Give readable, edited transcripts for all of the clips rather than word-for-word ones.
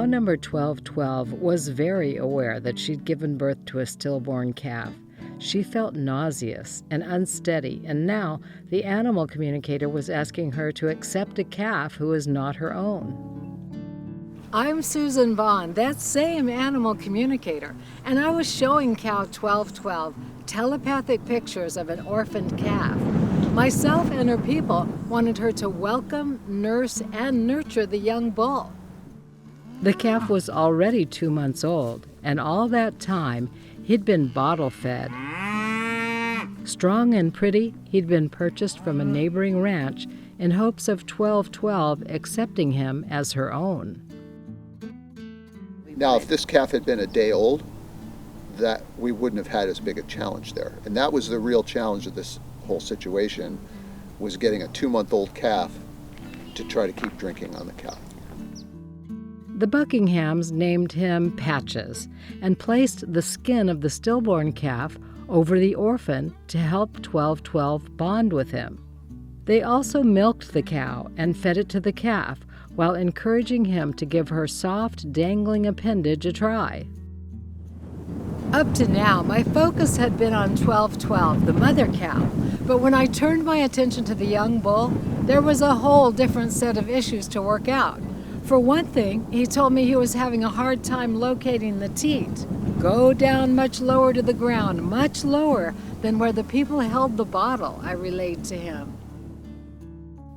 Cow number 1212 was very aware that she'd given birth to a stillborn calf. She felt nauseous and unsteady, and now the animal communicator was asking her to accept a calf who is not her own. I'm Suzan Vaughn, that same animal communicator, and I was showing Cow 1212 telepathic pictures of an orphaned calf. Myself and her people wanted her to welcome, nurse, and nurture the young bull. The calf was already 2 months old, and all that time he'd been bottle fed. Strong and pretty, he'd been purchased from a neighboring ranch in hopes of 1212 accepting him as her own. Now, if this calf had been a day old, that we wouldn't have had as big a challenge there. And that was the real challenge of this whole situation, was getting a 2-month-old calf to try to keep drinking on the cow. The Buckinghams named him Patches and placed the skin of the stillborn calf over the orphan to help 1212 bond with him. They also milked the cow and fed it to the calf while encouraging him to give her soft, dangling appendage a try. Up to now, my focus had been on 1212, the mother cow, but when I turned my attention to the young bull, there was a whole different set of issues to work out. For one thing, he told me he was having a hard time locating the teat. Go down much lower to the ground, much lower than where the people held the bottle, I relayed to him.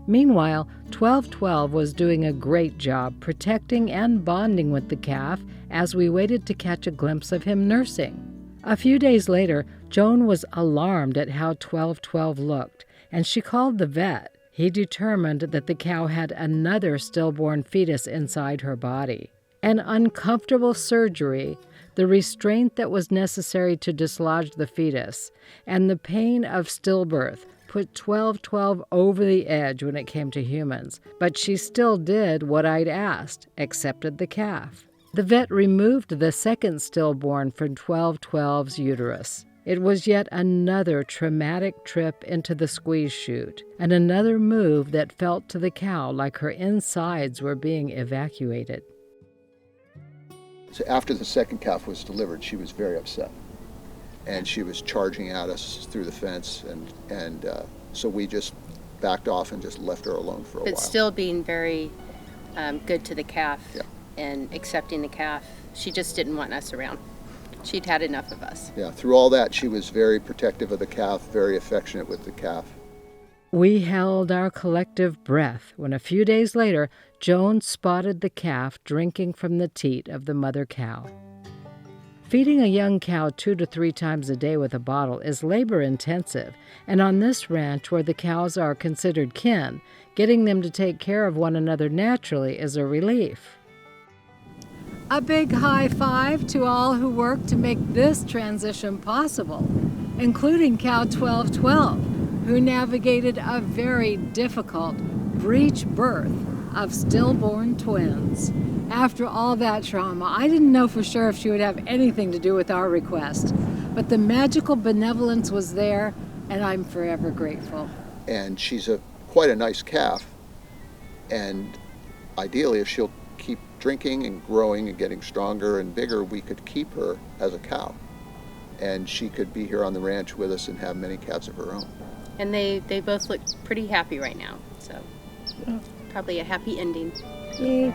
Meanwhile, 1212 was doing a great job protecting and bonding with the calf as we waited to catch a glimpse of him nursing. A few days later, Joan was alarmed at how 1212 looked, and she called the vet. He determined that the cow had another stillborn fetus inside her body. An uncomfortable surgery, the restraint that was necessary to dislodge the fetus, and the pain of stillbirth put 1212 over the edge when it came to humans. But she still did what I'd asked, accepted the calf. The vet removed the second stillborn from 1212's uterus. It was yet another traumatic trip into the squeeze chute, and another move that felt to the cow like her insides were being evacuated. So after the second calf was delivered, she was very upset. And she was charging at us through the fence, and so we just backed off and just left her alone for a while. But still being very good to the calf, yeah, and accepting the calf. She just didn't want us around. She'd had enough of us. Yeah, through all that, she was very protective of the calf, very affectionate with the calf. We held our collective breath when a few days later, Joan spotted the calf drinking from the teat of the mother cow. Feeding a young cow 2 to 3 times a day with a bottle is labor-intensive, and on this ranch where the cows are considered kin, getting them to take care of one another naturally is a relief. A big high five to all who worked to make this transition possible, including Cow 1212, who navigated a very difficult breech birth of stillborn twins. After all that trauma, I didn't know for sure if she would have anything to do with our request, but the magical benevolence was there, and I'm forever grateful. And she's quite a nice calf, and ideally, if she'll keep drinking and growing and getting stronger and bigger, we could keep her as a cow, and she could be here on the ranch with us and have many calves of her own. And they both look pretty happy right now, so probably a happy ending. Yeah.